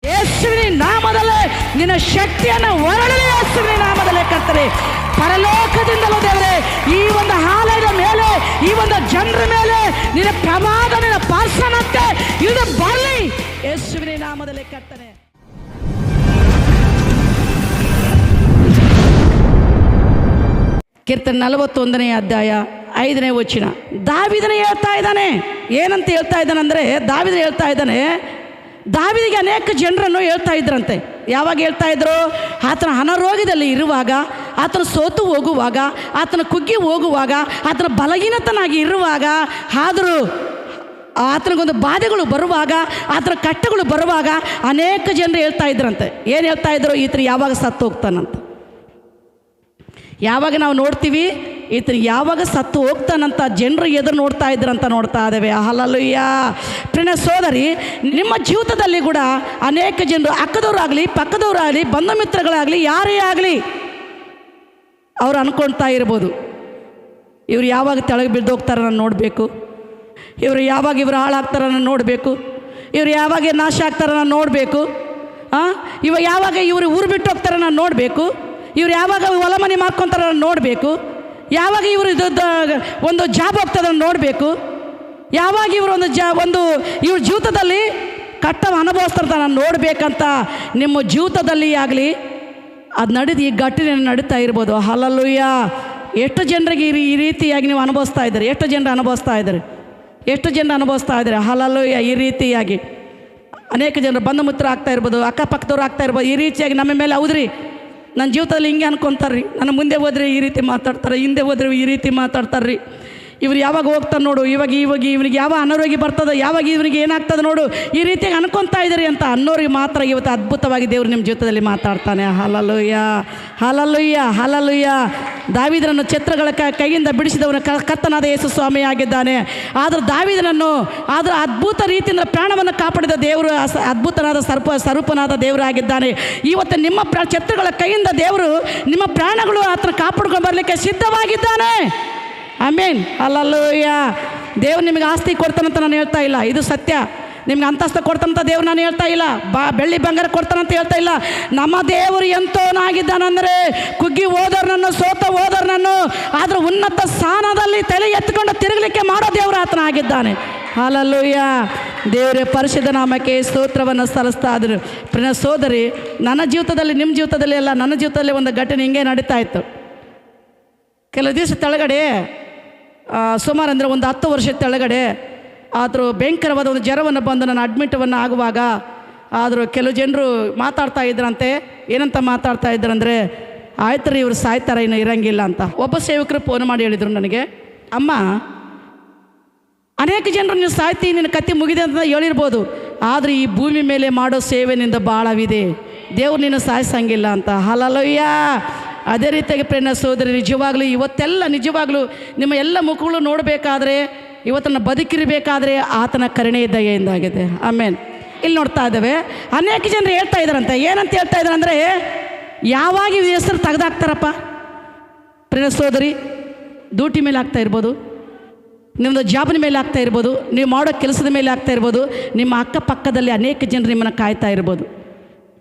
ಯೇಸುವಿನ ನಾಮದಲ್ಲೇ ನಿನ್ನ ಶಕ್ತಿಯನ್ನು ಹೊರಡಲಿ. ಯೇಸುವಿನ ನಾಮದಲ್ಲೇ ಕರ್ತನೆ, ಪರಲೋಕದಿಂದಲೂ ದೇವರೇ ಈ ಒಂದು ಆಲಯದ ಮೇಲೆ, ಈ ಒಂದು ಜನರ ಮೇಲೆ ನಿನ್ನ ಪ್ರಮಾದ, ನಿನ್ನ ಪಾರ್ಸನಕ್ಕೆ ಇದು ಬರಲಿ ಯೇಸುವಿನ ನಾಮದಲ್ಲೇ ಕರ್ತನೆ. ಕೀರ್ತನೆ 41ನೇ ಅಧ್ಯಾಯ 5ನೇ ವಚನ. ದಾವೀದನೇ ಹೇಳ್ತಾ ಇದ್ದಾನೆ. ಏನಂತ ಹೇಳ್ತಾ ಇದ್ದಾನೆ ಅಂದರೆ, ದಾವೀದ ಹೇಳ್ತಾ ಇದ್ದಾನೆ, ದಾವೀದಿಗೆ ಅನೇಕ ಜನರನ್ನು ಹೇಳ್ತಾ ಇದ್ರಂತೆ. ಯಾವಾಗ ಹೇಳ್ತಾ ಇದ್ರು? ಆತನ ಅನಾರೋಗ್ಯದಲ್ಲಿ ಇರುವಾಗ, ಆತನ ಸೋತು ಹೋಗುವಾಗ, ಆತನ ಕುಗ್ಗಿ ಹೋಗುವಾಗ, ಆತನ ಬಲಹೀನತನಾಗಿ ಇರುವಾಗ, ಆದರೂ ಆತನಿಗೊಂದು ಬಾಧೆಗಳು ಬರುವಾಗ, ಆತನ ಕಷ್ಟಗಳು ಬರುವಾಗ ಅನೇಕ ಜನರು ಹೇಳ್ತಾ ಇದ್ರಂತೆ. ಏನು ಹೇಳ್ತಾ ಇದ್ರು? ಈತನ ಯಾವಾಗ ಸತ್ತು ಹೋಗ್ತಾನಂತ. ಯಾವಾಗ ನಾವು ನೋಡ್ತೀವಿ ಈತನ ಯಾವಾಗ ಸತ್ತು ಹೋಗ್ತಾನಂತ ಜನರು ಎದುರು ನೋಡ್ತಾ ಇದ್ರಂತ ನೋಡ್ತಾ ಇದ್ದೇವೆ. ಹಲ್ಲೆಲೂಯ. ಪ್ರಿಯ ಸೋದರಿ, ನಿಮ್ಮ ಜೀವಿತದಲ್ಲಿ ಕೂಡ ಅನೇಕ ಜನರು, ಅಕ್ಕದವರಾಗಲಿ ಪಕ್ಕದವರಾಗಲಿ ಬಂಧು ಮಿತ್ರಗಳಾಗಲಿ ಯಾರೇ ಆಗಲಿ, ಅವ್ರು ಅಂದ್ಕೊಳ್ತಾ ಇರ್ಬೋದು, ಇವ್ರು ಯಾವಾಗ ತೆಳಗೆ ಬಿದ್ದೋಗ್ತಾರೆ ನಾನು ನೋಡಬೇಕು, ಇವರು ಯಾವಾಗ ಇವರು ಹಾಳಾಗ್ತಾರೆ ನಾನು ನೋಡಬೇಕು, ಇವರು ಯಾವಾಗ ನಾಶ ಆಗ್ತಾರೆ ನಾನು ನೋಡಬೇಕು, ಇವ ಯಾವಾಗ ಇವರು ಊರು ಬಿಟ್ಟು ಹೋಗ್ತಾರೆ ನಾನು ನೋಡಬೇಕು, ಇವ್ರು ಯಾವಾಗ ಹೊಲ ಮನೆ ಮಾಡ್ಕೊತಾರೆ ನಾನು ನೋಡಬೇಕು, ಯಾವಾಗ ಇವರು ಒಂದು ಜಾಬ್ ಹೋಗ್ತದೆ ನೋಡಬೇಕು, ಯಾವಾಗ ಇವರು ಒಂದು ಇವ್ರ ಜೀವಿತದಲ್ಲಿ ಕಟ್ಟವ ಅನುಭವಿಸ್ತಾರೆ ನಾನು ನೋಡಬೇಕಂತ ನಿಮ್ಮ ಜೀವಿತದಲ್ಲಿ ಆಗಲಿ ಅದು ನಡೆದು ಈ ಘಟನೆ ನಡೀತಾ ಇರ್ಬೋದು. ಹಲ್ಲೆಲೂಯ. ಎಷ್ಟು ಜನರಿಗೆ ಈ ರೀತಿಯಾಗಿ ನೀವು ಅನುಭವಿಸ್ತಾ ಇದ್ದಾರೆ? ಎಷ್ಟು ಜನರು ಅನುಭವಿಸ್ತಾ ಇದ್ದಾರೆ? ಎಷ್ಟು ಜನರು ಅನುಭವಿಸ್ತಾ ಇದ್ದಾರೆ? ಹಲ್ಲೆಲೂಯ. ಈ ರೀತಿಯಾಗಿ ಅನೇಕ ಜನರು ಬಂಧು ಮಿತ್ರ ಆಗ್ತಾ ಇರ್ಬೋದು, ಅಕ್ಕಪಕ್ಕದವ್ರು ಆಗ್ತಾ ಇರ್ಬೋದು. ಈ ರೀತಿಯಾಗಿ ನಮ್ಮ ಮೇಲೆ ಹೌದ್ರಿ, ನನ್ನ ಜೀವಿತದಲ್ಲಿ ಹಿಂಗೆ ಅನ್ಕೊತಾರೆ ರೀ, ನನ್ನ ಮುಂದೆ ಹೋದರೆ ಈ ರೀತಿ ಮಾತಾಡ್ತಾರೆ, ಹಿಂದೆ ಹೋದರೆ ಈ ರೀತಿ ಮಾತಾಡ್ತಾರೆ ರೀ, ಇವ್ರು ಯಾವಾಗ ಹೋಗ್ತಾರೆ ನೋಡು, ಇವಾಗ ಇವನಿಗೆ ಯಾವ ಅನಾರೋಗ್ಯ ಬರ್ತದೆ, ಯಾವಾಗ ಇವನಿಗೆ ಏನಾಗ್ತದೆ ನೋಡು, ಈ ರೀತಿಯಾಗಿ ಅನ್ಕೊತಾ ಇದ್ದೀರಿ ಅಂತ ಅನ್ನೋರಿಗೆ ಮಾತ್ರ ಇವತ್ತು ಅದ್ಭುತವಾಗಿ ದೇವರು ನಿಮ್ಮ ಜೀವಿತದಲ್ಲಿ ಮಾತಾಡ್ತಾನೆ. Hallelujah, hallelujah, hallelujah. ದಾವೀದನನ್ನು ಛತ್ರಗಳ ಕೈಯಿಂದ ಬಿಡಿಸಿದವನು ಕರ್ತನಾದ ಯೇಸು ಸ್ವಾಮಿ ಆಗಿದ್ದಾನೆ. ಆದರೂ ದಾವೀದನನ್ನು ಅದ್ಭುತ ರೀತಿಯಿಂದ ಪ್ರಾಣವನ್ನು ಕಾಪಾಡಿದ ದೇವರು ಅದ್ಭುತನಾದ ಸ್ವರೂಪನಾದ ದೇವರು ಆಗಿದ್ದಾನೆ. ಇವತ್ತು ನಿಮ್ಮ ಛತ್ರಗಳ ಕೈಯಿಂದ ದೇವರು ನಿಮ್ಮ ಪ್ರಾಣಗಳು ಆತನ ಕಾಪಾಡ್ಕೊಂಡು ಬರಲಿಕ್ಕೆ ಸಿದ್ಧವಾಗಿದ್ದಾನೆ. ಆಮೇನ್. ಹಲ್ಲೆಲೂಯ. ದೇವ್ರು ನಿಮಗೆ ಆಸ್ತಿ ಕೊಡ್ತಾನಂತ ನಾನು ಹೇಳ್ತಾ ಇಲ್ಲ, ಇದು ಸತ್ಯ. ನಿಮ್ಗೆ ಅಂತಸ್ತು ಕೊಡ್ತಾನಂತ ದೇವ್ರು ನಾನು ಹೇಳ್ತಾ ಇಲ್ಲ, ಬೆಳ್ಳಿ ಬಂಗಾರ ಕೊಡ್ತಾನಂತ ಹೇಳ್ತಾ ಇಲ್ಲ. ನಮ್ಮ ದೇವರು ಎಂತೋನಾಗಿದ್ದಾನಂದರೆ ಕುಗ್ಗಿ ಹೋದವ್ರನನ್ನು, ಸೋತ ಹೋದವ್ರನನ್ನು ಆದರೂ ಉನ್ನತ ಸ್ಥಾನದಲ್ಲಿ ತಲೆ ಎತ್ಕೊಂಡು ತಿರುಗಲಿಕ್ಕೆ ಮಾಡೋ ದೇವರು ಆತನ ಆಗಿದ್ದಾನೆ. ಹಲ್ಲೆಲೂಯ. ದೇವರೇ ಪರಿಶುದ್ಧ ನಾಮಕ್ಕೆ ಸ್ತೋತ್ರವನ್ನು ಸಲ್ಲಿಸ್ತಾ ಇದ್ರು. ಪ್ರಿಯ ಸೋದರಿ, ನನ್ನ ಜೀವಿತದಲ್ಲಿ, ನಿಮ್ಮ ಜೀವಿತದಲ್ಲಿ ಎಲ್ಲ, ನನ್ನ ಜೀವಿತದಲ್ಲಿ ಒಂದು ಘಟನೆ ಹಿಂಗೆ ನಡೀತಾ ಇತ್ತು. ಕೆಲವು ದಿವಸ ತೆಳಗಡೆ, ಸುಮಾರು ಅಂದರೆ ಒಂದು 10 ವರ್ಷದ ತೆಳಗಡೆ ಆದರೂ ಭಯಂಕರವಾದ ಒಂದು ಜ್ವರವನ್ನು ಬಂದು ನಾನು ಅಡ್ಮಿಟವನ್ನು ಆಗುವಾಗ, ಆದರೂ ಕೆಲವು ಜನರು ಮಾತಾಡ್ತಾ ಇದ್ರಂತೆ. ಏನಂತ ಮಾತಾಡ್ತಾ ಇದ್ರಂದರೆ, ಆಯ್ತು ರೀ ಇವರು ಸಾಯ್ತಾರೆ, ಇನ್ನು ಇರಂಗಿಲ್ಲ ಅಂತ. ಒಬ್ಬ ಸೇವಕರು ಫೋನ್ ಮಾಡಿ ಹೇಳಿದರು ನನಗೆ, ಅಮ್ಮ ಅನೇಕ ಜನರು ನೀನು ಸಾಯ್ತಿ, ನಿನ್ನ ಕತ್ತಿ ಮುಗಿದೆ ಅಂತ ಹೇಳಿರ್ಬೋದು, ಆದರೆ ಈ ಭೂಮಿ ಮೇಲೆ ಮಾಡೋ ಸೇವೆನಿಂದ ಭಾಳವಿದೆ, ದೇವ್ರು ನೀನು ಸಾಯಿಸಂಗಿಲ್ಲ ಅಂತ. ಹಲ್ಲೆಲೂಯ. ಅದೇ ರೀತಿಯಾಗಿ ಪ್ರೇಮ ಸೋದರಿ, ನಿಜವಾಗ್ಲೂ ಇವತ್ತೆಲ್ಲ ನಿಜವಾಗ್ಲೂ ನಿಮ್ಮ ಎಲ್ಲ ಮುಖಗಳು ನೋಡಬೇಕಾದ್ರೆ, ಇವತ್ತನ್ನು ಬದುಕಿರಬೇಕಾದ್ರೆ ಆತನ ಕರುಣೆ ದಯೆಯಿಂದಾಗಿದೆ. ಆಮೇಲೆ ಇಲ್ಲಿ ನೋಡ್ತಾ ಇದ್ದೇವೆ, ಅನೇಕ ಜನರು ಹೇಳ್ತಾ ಇದ್ದಾರಂತೆ. ಏನಂತ ಹೇಳ್ತಾ ಇದ್ದಾರೆ ಅಂದರೆ, ಯಾವಾಗ ಈ ಹೆಸರು ತೆಗೆದಾಕ್ತಾರಪ್ಪ ಪ್ರೇಮ ಸೋದರಿ, ಡ್ಯೂಟಿ ಮೇಲೆ ಆಗ್ತಾ ಇರ್ಬೋದು, ನಿಮ್ಮದು ಜಾಬ್ನ ಮೇಲೆ ಆಗ್ತಾ ಇರ್ಬೋದು, ನೀವು ಮಾಡೋ ಕೆಲಸದ ಮೇಲೆ ಆಗ್ತಾ ಇರ್ಬೋದು, ನಿಮ್ಮ ಅಕ್ಕಪಕ್ಕದಲ್ಲಿ ಅನೇಕ ಜನರು ನಿಮ್ಮನ್ನು ಕಾಯ್ತಾ ಇರ್ಬೋದು.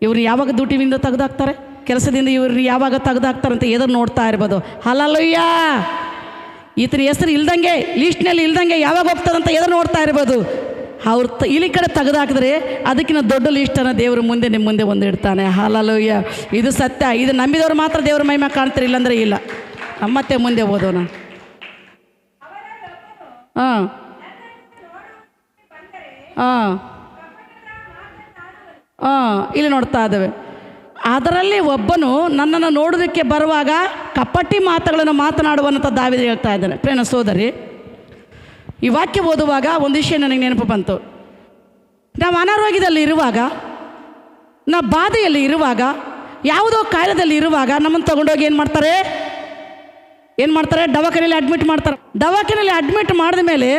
ಇವ್ರು ಯಾವಾಗ ಡ್ಯೂಟಿಯಿಂದ ತೆಗೆದಾಕ್ತಾರೆ, ಕೆಲಸದಿಂದ ಇವ್ರನ್ನ ಯಾವಾಗ ತೆಗೆದಾಕ್ತಾರಂತ ಎದುರು ನೋಡ್ತಾ ಇರ್ಬೋದು. ಹಲ್ಲೆಲೂಯ. ಈತನ ಹೆಸರು ಇಲ್ದಂಗೆ, ಲೀಸ್ಟ್ನಲ್ಲಿ ಇಲ್ದಂಗೆ ಯಾವಾಗ ಹೋಗ್ತದಂತ ಎದುರು ನೋಡ್ತಾ ಇರ್ಬೋದು. ಅವ್ರು ಇಲ್ಲಿ ಕಡೆ ತೆಗೆದಾಕಿದ್ರೆ ಅದಕ್ಕಿಂತ ದೊಡ್ಡ ಲೀಸ್ಟನ್ನು ದೇವರು ಮುಂದೆ ನಿಮ್ಮ ಮುಂದೆ ಒಂದು ಇಡ್ತಾನೆ. ಹಲ್ಲೆಲೂಯ. ಇದು ಸತ್ಯ. ಇದು ನಂಬಿದವರು ಮಾತ್ರ ದೇವ್ರ ಮಹಿಮೆ ಕಾಣ್ತಾರೆ, ಇಲ್ಲಾಂದರೆ ಇಲ್ಲ. ಮತ್ತೆ ಮುಂದೆ ಓದೋಣ. ಹಾಂ ಹಾಂ ಹಾಂ ಇಲ್ಲಿ ನೋಡ್ತಾ ಇದ್ದೇವೆ. ಅದರಲ್ಲಿ ಒಬ್ಬನು ನನ್ನನ್ನು ನೋಡೋದಕ್ಕೆ ಬರುವಾಗ ಕಪಟಿ ಮಾತುಗಳನ್ನು ಮಾತನಾಡುವಂಥ ದಾವೀದ ಹೇಳ್ತಾ ಇದ್ದಾನೆ. ಪ್ರೇಮ ಸೋದರಿ, ಈ ವಾಕ್ಯ ಓದುವಾಗ ಒಂದು ವಿಷಯ ನನಗೆ ನೆನಪು ಬಂತು. ನಾವು ಅನಾರೋಗ್ಯದಲ್ಲಿ ಇರುವಾಗ, ನಾವು ಬಾಧೆಯಲ್ಲಿ ಇರುವಾಗ, ಯಾವುದೋ ಕಾಯಿಲೆದಲ್ಲಿ ಇರುವಾಗ ನಮ್ಮನ್ನು ತೊಗೊಂಡೋಗಿ ಏನು ಮಾಡ್ತಾರೆ? ದವಾಖಾನೆಯಲ್ಲಿ ಅಡ್ಮಿಟ್ ಮಾಡ್ತಾರೆ. ದವಾಖಾನೆಯಲ್ಲಿ ಅಡ್ಮಿಟ್ ಮಾಡಿದ ಮೇಲೆ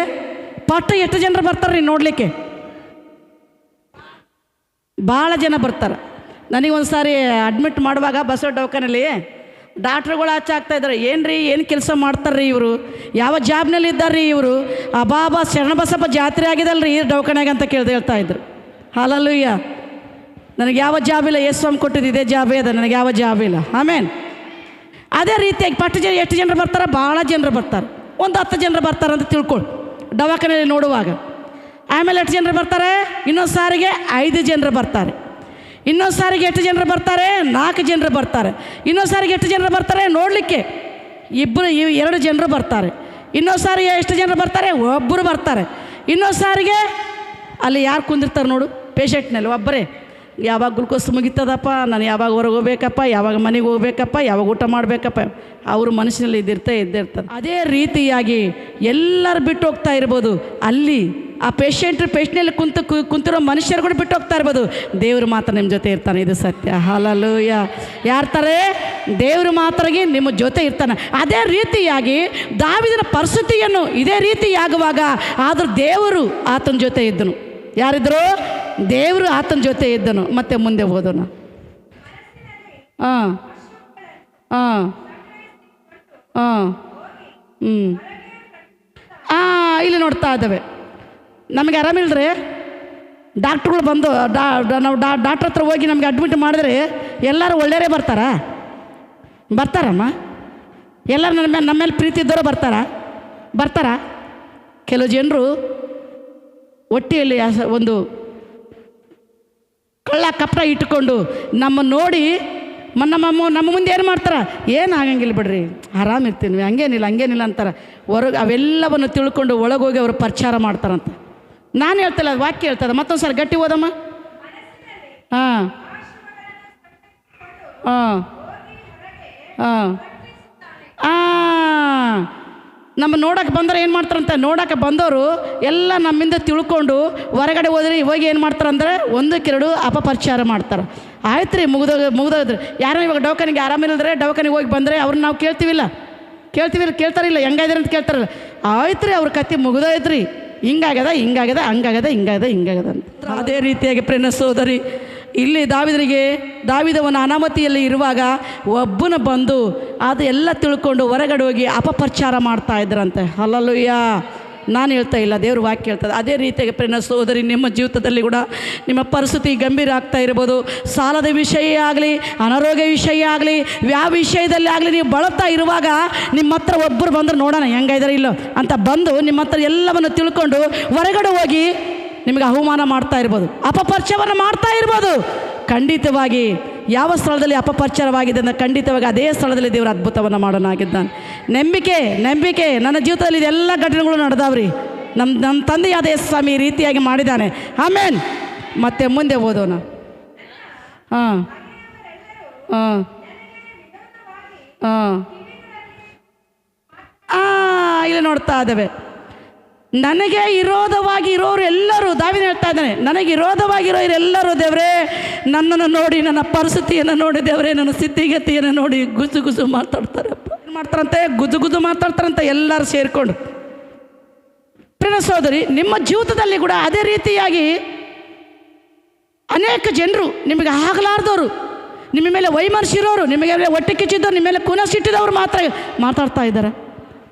ಪಟ್ಟ ಎಷ್ಟು ಜನರು ಬರ್ತಾರೆ ರೀ ನೋಡಲಿಕ್ಕೆ? ಭಾಳ ಜನ ಬರ್ತಾರೆ. ನನಗೊಂದು ಸಾರಿ ಅಡ್ಮಿಟ್ ಮಾಡುವಾಗ ಬಸವ ದವಾಖಾನೆಯಲ್ಲಿ ಡಾಕ್ಟ್ರುಗಳು ಆಗ್ತಾ ಇದ್ದಾರೆ. ಏನು ರೀ, ಏನು ಕೆಲಸ ಮಾಡ್ತಾರ್ರಿ ಇವರು, ಯಾವ ಜಾಬ್ನಲ್ಲಿ ಇದ್ದಾರೆ ರೀ ಇವರು, ಶರಣಬಸಪ್ಪ ಜಾತ್ರೆ ಆಗಿದಲ್ರಿ ಈ ದವಾಖಾನೆಗೆ ಅಂತ ಹೇಳ್ತಾ ಇದ್ರು. ಹಲ್ಲೆಲೂಯ. ನನಗೆ ಯಾವ ಜಾಬ್ ಇಲ್ಲ, ಸ್ವಾಮಿ ಕೊಟ್ಟಿದ್ದು ಇದೇ ಜಾಬೇ ಅದ, ನನಗೆ ಯಾವ ಜಾಬ್ ಇಲ್ಲ. ಆಮೇಲೆ ಅದೇ ರೀತಿಯಾಗಿ ಎಷ್ಟು ಜನರು ಬರ್ತಾರೆ? ಭಾಳ ಜನರು ಬರ್ತಾರೆ. ಒಂದು 10 ಜನರು ಬರ್ತಾರೆ ಅಂತ ತಿಳ್ಕೊಳ್ಳಿ ದವಾಖಾನೆಯಲ್ಲಿ ನೋಡುವಾಗ. ಆಮೇಲೆ ಎಷ್ಟು ಜನರು ಬರ್ತಾರೆ? ಇನ್ನೊಂದು ಸಾರಿಗೆ 5 ಜನರು ಬರ್ತಾರೆ. ಇನ್ನೊಂದು ಸಾರಿಗೆ ಎಷ್ಟು ಜನರು ಬರ್ತಾರೆ? 4 ಜನರು ಬರ್ತಾರೆ. ಇನ್ನೊಂದು ಸಾರಿಗೆ ಎಷ್ಟು ಜನರು ಬರ್ತಾರೆ ನೋಡಲಿಕ್ಕೆ? 2 ಜನರು ಬರ್ತಾರೆ. ಇನ್ನೊಂದು ಸಾರಿಗೆ ಎಷ್ಟು ಜನರು ಬರ್ತಾರೆ? ಒಬ್ಬರು ಬರ್ತಾರೆ. ಇನ್ನೊಂದು ಸಾರಿಗೆ ಅಲ್ಲಿ ಯಾರು ಕುಂದಿರ್ತಾರೆ ನೋಡು ಪೇಷೆಂಟ್ನಲ್ಲಿ? ಒಬ್ಬರೇ. ಯಾವಾಗ ಗ್ಲುಕೋಸ್ ಮುಗಿತದಪ್ಪ, ನಾನು ಯಾವಾಗ ಹೊರಗೆ ಹೋಗ್ಬೇಕಪ್ಪ, ಯಾವಾಗ ಮನೆಗೆ ಹೋಗ್ಬೇಕಪ್ಪ, ಯಾವಾಗ ಊಟ ಮಾಡಬೇಕಪ್ಪ, ಅವರು ಮನಸ್ಸಿನಲ್ಲಿ ಇದ್ದೇ ಇರ್ತಾರೆ. ಅದೇ ರೀತಿಯಾಗಿ ಎಲ್ಲರೂ ಬಿಟ್ಟು ಹೋಗ್ತಾ ಇರ್ಬೋದು. ಅಲ್ಲಿ ಆ ಪೇಷೆಂಟ್ನಲ್ಲಿ ಕುಂತಿರೋ ಮನುಷ್ಯರು ಕೂಡ ಬಿಟ್ಟು ಹೋಗ್ತಾ ಇರ್ಬೋದು. ದೇವರು ಮಾತ್ರ ನಿಮ್ಮ ಜೊತೆ ಇರ್ತಾನೆ, ಇದು ಸತ್ಯ. ಹಲ್ಲೆಲೂಯಾ. ಯಾರ್ತಾರೆ? ದೇವರು ಮಾತ್ರಗೆ ನಿಮ್ಮ ಜೊತೆ ಇರ್ತಾನೆ. ಅದೇ ರೀತಿಯಾಗಿ ದಾವೀದನ ಪರಿಸ್ಥಿತಿಯನ್ನು ಇದೇ ರೀತಿಯಾಗುವಾಗ ಆದರೂ ದೇವರು ಆತನ ಜೊತೆ ಇದ್ದನು. ಯಾರಿದ್ರು? ದೇವರು ಆತನ ಜೊತೆ ಇದ್ದನು. ಮತ್ತೆ ಮುಂದೆ ಓದೋಣ. ಹಾಂ ಹಾಂ ಹಾಂ ಇಲ್ಲಿ ನೋಡ್ತಾ ಇದ್ದೇವೆ. ನಮಗೆ ಆರಾಮಿಲ್ಲದ್ರೆ ಡಾಕ್ಟ್ರುಗಳು ಬಂದು ನಾವು ಡಾಕ್ಟ್ರ್ ಹತ್ರ ಹೋಗಿ ನಮಗೆ ಅಡ್ಮಿಟ್ ಮಾಡಿದ್ರೆ ಎಲ್ಲರೂ ಒಳ್ಳೆಯವರೇ ಬರ್ತಾರಮ್ಮ? ಎಲ್ಲರೂ ನಮ್ಮ ಮೇಲೆ ಪ್ರೀತಿ ಇದ್ದವರು ಬರ್ತಾರಾ? ಕೆಲವು ಜನರು ಹೊಟ್ಟೆಯಲ್ಲಿ ಒಂದು ಕಳ್ಳ ಕಪಟ ಇಟ್ಟುಕೊಂಡು ನಮ್ಮ ನೋಡಿ ನಮ್ಮ ಮುಂದೆ ಏನು ಮಾಡ್ತಾರೆ? ಏನು ಆಗಂಗಿಲ್ಲ ಬಿಡ್ರಿ, ಆರಾಮಿರ್ತೀನಿ, ಹಂಗೇನಿಲ್ಲ ಅಂತಾರೆ. ಹೊರಗೆ ಅವೆಲ್ಲವನ್ನು ತಿಳ್ಕೊಂಡು ಒಳಗೋಗಿ ಅವರು ಪ್ರಚಾರ ಮಾಡ್ತಾರಂತ. ನಾನು ಹೇಳ್ತಿಲ್ಲ, ಅದು ವಾಕ್ಯ ಹೇಳ್ತದೆ. ಮತ್ತೊಂದು ಸಲ ಗಟ್ಟಿ ಓದಮ್ಮ. ಹಾಂ ಹಾಂ ಹಾಂ ನಮ್ಮ ನೋಡೋಕೆ ಬಂದರೆ ಏನು ಮಾಡ್ತಾರಂತೆ? ನೋಡೋಕೆ ಬಂದವರು ಎಲ್ಲ ನಮ್ಮಿಂದ ತಿಳ್ಕೊಂಡು ಹೊರಗಡೆ ಹೋಗಿ ಏನು ಮಾಡ್ತಾರಂದ್ರೆ 1-2 ಅಪಪ್ರಚಾರ ಮಾಡ್ತಾರೆ. ಆಯ್ತು ರೀ, ಮುಗಿದೋದ್ರಿ. ಯಾರೋ ಇವಾಗ ದವಾಖಾನೆಗೆ ಆರಾಮಿಲ್ಲದ್ರೆ ದವಾಖಾನೆಗೆ ಹೋಗಿ ಬಂದರೆ ಅವ್ರನ್ನ ನಾವು ಕೇಳ್ತಾರಿಲ್ಲ ಹೆಂಗಾಯ್ತಾರೆ ಅಂತ ಕೇಳ್ತಾರಲ್ಲ. ಆಯ್ತು ರೀ, ಅವ್ರ ಕತೆ ಮುಗಿದೋಯ್ತು ರೀ, ಹಿಂಗಾಗ್ಯದ ಅಂತ. ಅದೇ ರೀತಿಯಾಗಿ ಪ್ರಿಯ ಸಹೋದರಿ, ಇಲ್ಲಿ ದಾವೀದವನ ಅನಾಮತಿಯಲ್ಲಿ ಇರುವಾಗ ಒಬ್ಬನ ಬಂದು ಅದು ಎಲ್ಲ ತಿಳ್ಕೊಂಡು ಹೊರಗಡೆ ಹೋಗಿ ಅಪಪ್ರಚಾರ ಮಾಡ್ತಾ ಇದ್ರಂತೆ. ಹಲ್ಲೆಲೂಯಾ. ನಾನು ಹೇಳ್ತಾ ಇಲ್ಲ, ದೇವ್ರ ವಾಕ್ಯ ಹೇಳ್ತದೆ. ಅದೇ ರೀತಿಯಾಗಿ ಪ್ರಿಯ ಸಹೋದರಿ, ನಿಮ್ಮ ಜೀವಿತದಲ್ಲಿ ಕೂಡ ನಿಮ್ಮ ಪರಿಸ್ಥಿತಿ ಗಂಭೀರ ಆಗ್ತಾ ಇರ್ಬೋದು. ಸಾಲದ ವಿಷಯ ಆಗಲಿ, ಅನಾರೋಗ್ಯ ವಿಷಯ ಆಗಲಿ, ಯಾವ ವಿಷಯದಲ್ಲಿ ಆಗಲಿ ನೀವು ಬಳಲ್ತಾ ಇರುವಾಗ ನಿಮ್ಮ ಹತ್ರ ಒಬ್ಬರು ಬಂದ್ರೆ ನೋಡೋಣ ಹೆಂಗಾಯ್ದಾರೆ ಇಲ್ಲೋ ಅಂತ ಬಂದು ನಿಮ್ಮ ಹತ್ರ ಎಲ್ಲವನ್ನು ತಿಳ್ಕೊಂಡು ಹೊರಗಡೆ ಹೋಗಿ ನಿಮಗೆ ಅವಮಾನ ಮಾಡ್ತಾ ಇರ್ಬೋದು, ಅಪಪರಿಚಯವನ್ನು ಮಾಡ್ತಾ ಇರ್ಬೋದು. ಖಂಡಿತವಾಗಿ ಯಾವ ಸ್ಥಳದಲ್ಲಿ ಅಪಪರಿಚಯವಾಗಿದೆ ಅಂದರೆ ಖಂಡಿತವಾಗಿ ಅದೇ ಸ್ಥಳದಲ್ಲಿ ದೇವರು ಅದ್ಭುತವನ್ನು ಮಾಡೋನಾಗಿದ್ದಾನೆ. ನಂಬಿಕೆ ನನ್ನ ಜೀವಿತದಲ್ಲಿ ಇದೆಲ್ಲ ಘಟನೆಗಳು ನಡೆದಾವ್ರಿ. ನಮ್ಮ ತಂದೆಯಾದ ಯೇಸು ಸ್ವಾಮಿ ಈ ರೀತಿಯಾಗಿ ಮಾಡಿದ್ದಾನೆ. ಆಮೇನ್. ಮತ್ತೆ ಮುಂದೆ ಓದೋಣ. ಹಾಂ ಹಾಂ ಹಾಂ ಇಲ್ಲಿ ನೋಡ್ತಾ ಇದ್ದೇವೆ. ನನಗೆ ವಿರೋಧವಾಗಿ ಇರೋರು ಎಲ್ಲರೂ, ದಾವೀದನು ಹೇಳ್ತಾ ಇದ್ದಾನೆ, ನನಗೆ ವಿರೋಧವಾಗಿರೋರು ಎಲ್ಲರೂ ದೇವರೇ ನನ್ನನ್ನು ನೋಡಿ, ನನ್ನ ಪರಿಸ್ಥಿತಿಯನ್ನು ನೋಡಿ ದೇವರೇ, ನನ್ನ ಸ್ಥಿತಿಗತಿಯನ್ನು ನೋಡಿ ಗುಜು ಮಾತಾಡ್ತಾರಪ್ಪ. ಗುಜು ಮಾತಾಡ್ತಾರಂತ ಎಲ್ಲರೂ ಸೇರಿಕೊಂಡು. ಪ್ರಿಯ ಸಹೋದರಿ, ನಿಮ್ಮ ಜೀವಿತದಲ್ಲಿ ಕೂಡ ಅದೇ ರೀತಿಯಾಗಿ ಅನೇಕ ಜನರು ನಿಮಗೆ ಆಗಲಾರ್ದವರು, ನಿಮ್ಮ ಮೇಲೆ ವೈಮರ್ಶಿರೋರು, ನಿಮಗೆ ಹೊಟ್ಟೆ ಕಿಚ್ಚಿದ್ದವರು, ನಿಮ್ಮ ಮೇಲೆ ಕುನಸಿಟ್ಟಿದವರು ಮಾತ್ರ ಮಾತಾಡ್ತಾ ಇದ್ದಾರೆ.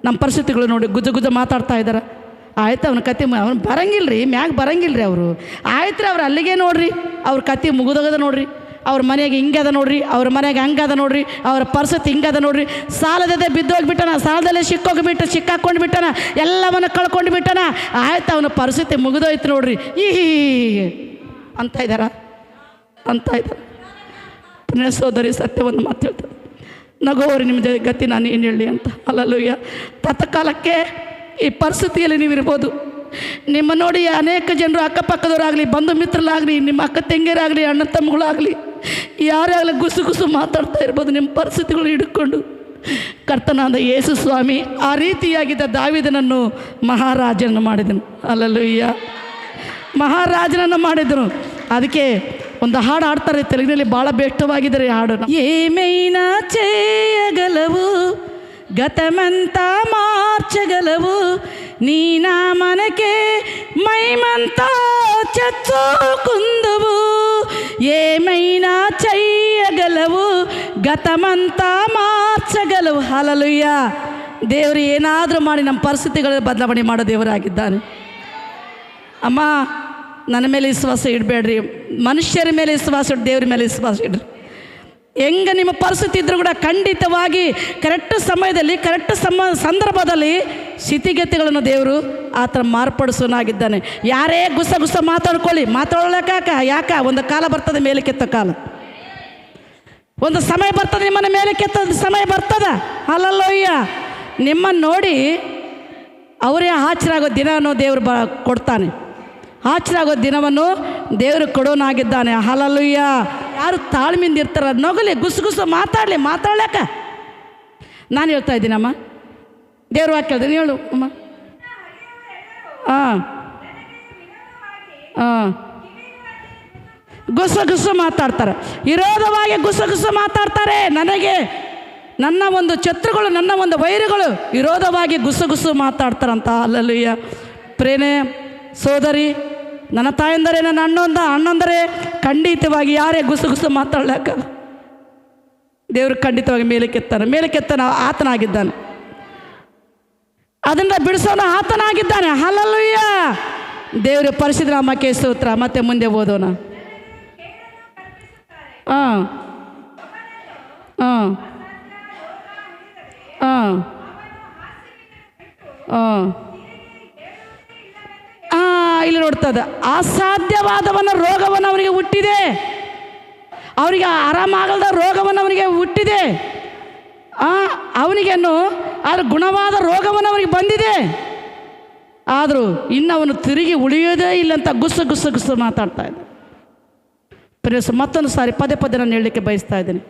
ನಮ್ಮ ಪರಿಸ್ಥಿತಿಗಳು ನೋಡಿ ಗುಜು ಮಾತಾಡ್ತಾ ಇದ್ದಾರೆ. ಆಯ್ತು, ಅವನ ಕತೆ ಅವ್ನು ಬರಂಗಿಲ್ಲ ರೀ, ಮ್ಯಾಗ ಬರಂಗಿಲ್ಲ ರೀ ಅವರು. ಆಯ್ತು ರೀ, ಅವ್ರು ಅಲ್ಲಿಗೆ ನೋಡ್ರಿ, ಅವ್ರ ಕತೆ ಮುಗಿದೋಗದ ನೋಡ್ರಿ, ಅವ್ರ ಮನೆಗೆ ಹಿಂಗದ ನೋಡ್ರಿ, ಅವ್ರ ಮನೆಗೆ ಹಂಗದ ನೋಡ್ರಿ, ಅವ್ರ ಪರಿಸ್ಥಿತಿ ಹಿಂಗದ ನೋಡ್ರಿ. ಸಾಲದದೇ ಬಿದ್ದೋಗಿಬಿಟ್ಟನ, ಸಾಲದಲ್ಲೇ ಸಿಕ್ಕಾಕೊಂಡು ಬಿಟ್ಟನ, ಎಲ್ಲವನ್ನು ಕಳ್ಕೊಂಡು ಬಿಟ್ಟನ. ಆಯ್ತು, ಅವನ ಪರಿಸ್ಥಿತಿ ಮುಗಿದೋಯ್ತು ನೋಡ್ರಿ ಅಂತ ಇದ್ದಾರ. ಪುಣ್ಯ ಸೋದರಿ, ಸತ್ಯವನ್ನು ಮಾತು ಹೇಳ್ತಾರೆ. ನಗೋರಿ ನಿಮ್ಮ ಗತಿ ನಾನು ಏನು ಹೇಳಿ ಅಂತ. ಹಲ್ಲೆಲೂಯಾ. ತತ್ಕಾಲಕ್ಕೆ ಈ ಪರಿಸ್ಥಿತಿಯಲ್ಲಿ ನೀವಿರ್ಬೋದು. ನಿಮ್ಮ ನೋಡಿ ಅನೇಕ ಜನರು, ಅಕ್ಕಪಕ್ಕದವರಾಗಲಿ, ಬಂಧು ಮಿತ್ರರಾಗಲಿ, ನಿಮ್ಮ ಅಕ್ಕ ತಂಗಿಯರಾಗಲಿ, ಅಣ್ಣ ತಮ್ಮಗಳಾಗಲಿ, ಯಾರೇ ಆಗಲಿ ಗುಸು ಮಾತಾಡ್ತಾ ಇರ್ಬೋದು ನಿಮ್ಮ ಪರಿಸ್ಥಿತಿಗಳು ಹಿಡ್ಕೊಂಡು. ಕರ್ತನಾದ ಯೇಸು ಸ್ವಾಮಿ ಆ ರೀತಿಯಾಗಿದ್ದ ದಾವೀದನನ್ನು ಮಹಾರಾಜನನ್ನು ಮಾಡಿದನು. ಹಲ್ಲೆಲೂಯಾ. ಮಹಾರಾಜನನ್ನು ಮಾಡಿದನು. ಅದಕ್ಕೆ ಒಂದು ಹಾಡು ಹಾಡ್ತಾರೆ ತೆಲುಗಿನಲ್ಲಿ, ಭಾಳ ಬೆಷ್ಟವಾಗಿದ್ದಾರೆ ಹಾಡು. ఏమైనా చేయగలవు, గతమంతా మార్చగలవు, నీ నామనకే మహిమంతా చెచ్చుకుందువు. ఏమైనా చేయగలవు, గతమంతా మార్చగలవు. ಹಲ್ಲೆಲೂಯಾ. ದೇವರು ಏನಾದರೂ ಮಾಡಿ ನಮ್ಮ ಪರಿಸ್ಥಿತಿಗಳ ಬದಲಾವಣೆ ಮಾಡೋ ದೇವರಾಗಿದ್ದಾನೆ. ಅಮ್ಮ, ನನ್ನ ಮೇಲೆ ವಿಶ್ವಾಸ ಇಡಬೇಡ್ರಿ, ಮನುಷ್ಯರ ಮೇಲೆ ವಿಶ್ವಾಸ ಇಟ್ಟು ದೇವ್ರ ಮೇಲೆ ವಿಶ್ವಾಸ ಇಡ್ರಿ. ಹೆಂಗೆ ನಿಮ್ಮ ಪರಿಸ್ಥಿತಿ ಇದ್ರೂ ಕೂಡ ಖಂಡಿತವಾಗಿ ಕರೆಕ್ಟ್ ಸಮಯದಲ್ಲಿ ಕರೆಕ್ಟ್ ಸಂದರ್ಭದಲ್ಲಿ ಸ್ಥಿತಿಗತಿಗಳನ್ನು ದೇವರು ಆ ಥರ ಮಾರ್ಪಡಿಸೋನಾಗಿದ್ದಾನೆ. ಯಾರೇ ಗುಸ ಮಾತಾಡ್ಕೊಳ್ಳಿ, ಯಾಕ ಒಂದು ಕಾಲ ಬರ್ತದೆ ಮೇಲೆ ಕೆತ್ತ ಕಾಲ, ಒಂದು ಸಮಯ ಬರ್ತದೆ ನಿಮ್ಮನ್ನ ಮೇಲೆ ಕೆತ್ತ ಸಮಯ ಬರ್ತದ. ಅಲ್ಲಲ್ಲೋಯ್ಯ, ನಿಮ್ಮನ್ನು ನೋಡಿ ಅವರೇ ಆಚರಾಗೋ ದಿನವನ್ನು ದೇವರು ಕೊಡ್ತಾನೆ. ಆಚರಾಗೋ ದಿನವನ್ನು ದೇವರು ಕೊಡೋನಾಗಿದ್ದಾನೆ. ಹಲಲುಯ್ಯ. ಯಾರು ತಾಳ್ಮೆಯಿಂದ ಇರ್ತಾರ ನಗಲಿ, ಗುಸು ಮಾತಾಡ್ಲಾಕ ನಾನು ಹೇಳ್ತಾ ಇದ್ದೀನಮ್ಮ, ದೇವ್ರು ವಾಕ್ಯ ಹೇಳ್ತೀನಿ, ಹೇಳು ಅಮ್ಮ. ಹಾಂ ಹಾಂ ಗುಸು ಮಾತಾಡ್ತಾರೆ, ವಿರೋಧವಾಗಿ ಗುಸು ಮಾತಾಡ್ತಾರೆ. ನನಗೆ ನನ್ನ ಒಂದು ಶತ್ರುಗಳು, ನನ್ನ ಒಂದು ವೈರಿಗಳು ವಿರೋಧವಾಗಿ ಗುಸು ಮಾತಾಡ್ತಾರಂತ. ಹಲ್ಲೆಲೂಯಾ. ಪ್ರೇನೆ ಸೋದರಿ, ನನ್ನ ತಾಯಂದರೆ, ನನ್ನ ಅಣ್ಣಂದರೆ ಖಂಡಿತವಾಗಿ ಯಾರೇ ಗುಸು ಮಾತಾಡ್ಲಾಕ ದೇವರು ಖಂಡಿತವಾಗಿ ಮೇಲಕ್ಕೆತ್ತಾನ ಆತನಾಗಿದ್ದಾನೆ. ಅದರಿಂದ ಬಿಡಿಸೋನು ಆತನಾಗಿದ್ದಾನೆ. ಹಲ್ಲೆಲೂಯಾ. ದೇವರ ಪರಿಶುದ್ಧ ನಾಮಕ್ಕೆ ಸ್ತೋತ್ರ. ಮತ್ತೆ ಮುಂದೆ ಓದೋಣ. ಹಾಂ ಹಾಂ ಹಾಂ ಹಾಂ ಇಲ್ಲಿ ನೋಡ್ತದ, ಅಸಾಧ್ಯವಾದವನ ರೋಗವನ್ನು ಅವನಿಗೆ ಹುಟ್ಟಿದೆ, ಅವರಿಗೆ ಆರಾಮಾಗದ ರೋಗವನ್ನು ಅವನಿಗೆ ಹುಟ್ಟಿದೆ. ಅವನಿಗೇನು ಆದ್ರೆ ಗುಣವಾದ ರೋಗವನ್ನು ಅವನಿಗೆ ಬಂದಿದೆ. ಆದರೂ ಇನ್ನು ಅವನು ತಿರುಗಿ ಉಳಿಯೋದೇ ಇಲ್ಲಂತ ಗುಸು ಮಾತಾಡ್ತಾ ಇದ್ದ. ಪ್ರಿಯ ಮತ್ತೊಂದು ಸಾರಿ ಪದೇ ನಾನು ಹೇಳಲಿಕ್ಕೆ ಬಯಸ್ತಾ ಇದ್ದೇನೆ.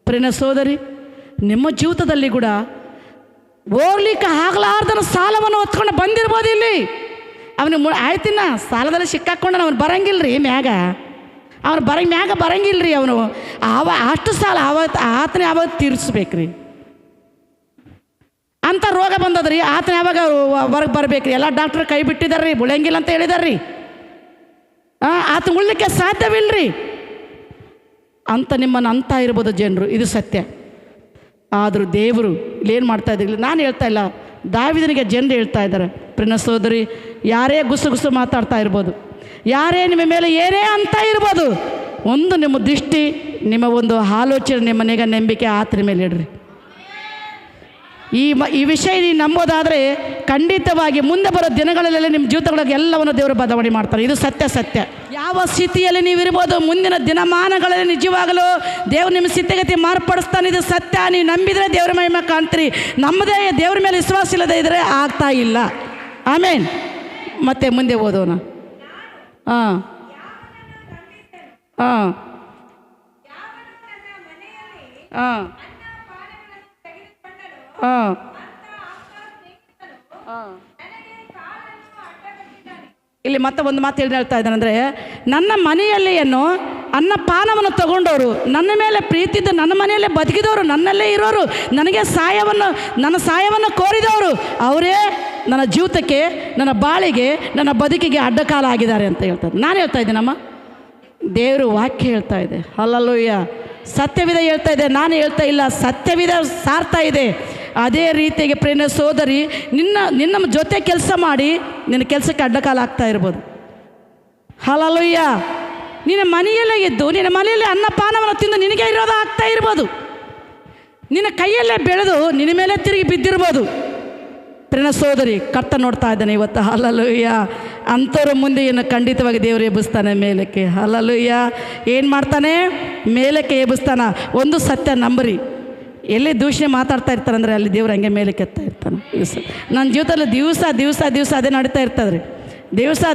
ಪ್ರಿಯ ಸೋದರಿ, ನಿಮ್ಮ ಜೀವಿತದಲ್ಲಿ ಕೂಡ ಹೋಗ್ಲಿಕ್ಕೆ ಆಗಲಾರ್ದನ ಸಾಲವನ್ನು ಹೊತ್ಕೊಂಡು ಬಂದಿರ್ಬೋದು. ಇಲ್ಲಿ ಅವನಿಗೆ ಆಯ್ತಿನ ಸಾಲದಲ್ಲಿ ಸಿಕ್ಕಾಕೊಂಡು ಅವನು ಬರಂಗಿಲ್ಲ ರೀ ಮ್ಯಾಗ, ಅವನು ಮ್ಯಾಗ ಬರಂಗಿಲ್ಲ ರೀ. ಅವನು ಅಷ್ಟು ಸಾಲ ಆತನೇ ಯಾವಾಗ ತೀರಿಸ್ಬೇಕ್ರಿ. ಅಂಥ ರೋಗ ಬಂದದ್ರಿ, ಆತನ ಯಾವಾಗ ಹೊರಗೆ ಬರ್ಬೇಕ್ರಿ. ಎಲ್ಲ ಡಾಕ್ಟ್ರ್ ಕೈ ಬಿಟ್ಟಿದಾರ್ರಿ, ಉಳಿಯಂಗಿಲ್ಲ ಅಂತ ಹೇಳಿದಾರ್ರಿ. ಆತ ಉಳ್ಲಿಕ್ಕೆ ಸಾಧ್ಯವಿಲ್ಲರಿ ಅಂತ ನಿಮ್ಮನ್ನು ಅಂತ ಇರ್ಬೋದು ಜನರು, ಇದು ಸತ್ಯ. ಆದರೂ ದೇವರು ಇಲ್ಲೇನು ಮಾಡ್ತಾ ಇದ್ದಿಲ್ಲ, ನಾನು ಹೇಳ್ತಾ ಇಲ್ಲ, ದಾವೀದನಿಗೆ ಜನರು ಹೇಳ್ತಾ ಇದ್ದಾರೆ. ಪ್ರಿಯ ಸೋದರಿ, ಯಾರೇ ಗುಸು ಮಾತಾಡ್ತಾ ಇರ್ಬೋದು, ಯಾರೇ ನಿಮ್ಮ ಮೇಲೆ ಏನೇ ಅಂತ ಇರ್ಬೋದು, ಒಂದು ನಿಮ್ಮ ದೃಷ್ಟಿ, ನಿಮ್ಮ ಒಂದು ಆಲೋಚನೆ, ನಿಮ್ಮ ಮನೆಗೆ ನಂಬಿಕೆ ಆತನ ಮೇಲೆ ಇಡ್ರಿ. ಈ ವಿಷಯ ನೀವು ನಂಬೋದಾದರೆ ಖಂಡಿತವಾಗಿ ಮುಂದೆ ಬರೋ ದಿನಗಳಲ್ಲೆಲ್ಲ ನಿಮ್ಮ ಜೀವಿತಗಳಿಗೆ ಎಲ್ಲವನ್ನು ದೇವರು ಬದಲಾವಣೆ ಮಾಡ್ತಾರೆ. ಇದು ಸತ್ಯ. ಯಾವ ಸ್ಥಿತಿಯಲ್ಲಿ ನೀವು ಇರ್ಬೋದು, ಮುಂದಿನ ದಿನಮಾನಗಳಲ್ಲಿ ನಿಜವಾಗಲೂ ದೇವರು ನಿಮ್ಮ ಸ್ಥಿತಿಗತಿ ಮಾರ್ಪಡಿಸ್ತಾನೆ. ಇದು ಸತ್ಯ. ನೀವು ನಂಬಿದರೆ ದೇವರ ಮಹಿಮೆ ಕಾಣ್ತೀರಿ. ನಮ್ಮದೇ ದೇವರ ಮೇಲೆ ವಿಶ್ವಾಸ ಇಲ್ಲದೆ ಇದ್ದರೆ ಆಗ್ತಾ ಇಲ್ಲ. ಆಮೇನ್. ಮತ್ತೆ ಮುಂದೆ ಓದೋಣ. ಹಾಂ ಹಾಂ ಹಾಂ ಹಾಂ ಇಲ್ಲಿ ಮತ್ತೆ ಒಂದು ಮಾತು ಹೇಳ್ತಾ ಇದ್ದಾನೆ ಅಂದರೆ, ನನ್ನ ಮನೆಯಲ್ಲಿ ಏನು ಅನ್ನಪಾನವನ್ನು ತಗೊಂಡವರು, ನನ್ನ ಮೇಲೆ ಪ್ರೀತಿದ್ದು ನನ್ನ ಮನೆಯಲ್ಲೇ ಬದುಕಿದವರು, ನನ್ನಲ್ಲೇ ಇರೋರು, ನನಗೆ ನನ್ನ ಸಾಯವನ್ನು ಕೋರಿದವರು, ಅವರೇ ನನ್ನ ಜೀವಿತಕ್ಕೆ, ನನ್ನ ಬಾಳಿಗೆ, ನನ್ನ ಬದುಕಿಗೆ ಅಡ್ಡಕಾಲ ಆಗಿದ್ದಾರೆ ಅಂತ ಹೇಳ್ತಾರೆ. ನಾನು ಹೇಳ್ತಾ ಇದ್ದೀನಮ್ಮ, ದೇವರು ವಾಕ್ಯ ಹೇಳ್ತಾ ಇದೆ. ಹಲ್ಲೆಲೂಯಾ. ಸತ್ಯವಿದೆ ಹೇಳ್ತಾ ಇದೆ, ನಾನು ಹೇಳ್ತಾ ಇಲ್ಲ, ಸತ್ಯವಿದೆ ಸಾರ್ತಾ ಇದೆ. ಅದೇ ರೀತಿಯಾಗಿ ಪ್ರಿಯ ಸೋದರಿ, ನಿನ್ನ ಜೊತೆ ಕೆಲಸ ಮಾಡಿ ನಿನ್ನ ಕೆಲಸಕ್ಕೆ ಅಡ್ಡಕಾಲ ಆಗ್ತಾ ಇರ್ಬೋದು. ಹಲ್ಲೆಲೂಯಾ. ನಿನ್ನ ಮನೆಯಲ್ಲೇ ಇದ್ದು ನಿನ್ನ ಮನೆಯಲ್ಲೇ ಅನ್ನಪಾನವನ್ನು ತಿಂದು ನಿನಗೆ ಇರೋದು ಆಗ್ತಾ ಇರ್ಬೋದು. ನಿನ್ನ ಕೈಯಲ್ಲೇ ಬೆಳೆದು ನಿನ್ನ ಮೇಲೆ ತಿರುಗಿ ಬಿದ್ದಿರ್ಬೋದು. ಪ್ರಿಯ ಸೋದರಿ, ಕರ್ತ ನೋಡ್ತಾ ಇದ್ದಾನೆ ಇವತ್ತು. ಹಲ್ಲೆಲೂಯಾ. ಅಂಥವ್ರ ಮುಂದೆ ಏನು ಖಂಡಿತವಾಗಿ ದೇವರು ಎಬ್ಬಿಸ್ತಾನೆ ಮೇಲಕ್ಕೆ. ಹಲ್ಲೆಲೂಯಾ. ಏನು ಮಾಡ್ತಾನೆ? ಮೇಲಕ್ಕೆ ಎಬ್ಬಿಸ್ತಾನ. ಒಂದು ಸತ್ಯ ನಂಬರಿ, ಎಲ್ಲಿ ದೂಷಣೆ ಮಾತಾಡ್ತಾ ಇರ್ತಾರಂದರೆ ಅಲ್ಲಿ ದೇವ್ರು ಹಂಗೆ ಮೇಲೆ ಕೆತ್ತಾ ಇರ್ತಾನೆ. ನನ್ನ ಜೀವಿತದಲ್ಲಿ ದಿವಸ ಅದೇ ನಡೀತಾ ಇರ್ತದೆ ರೀ.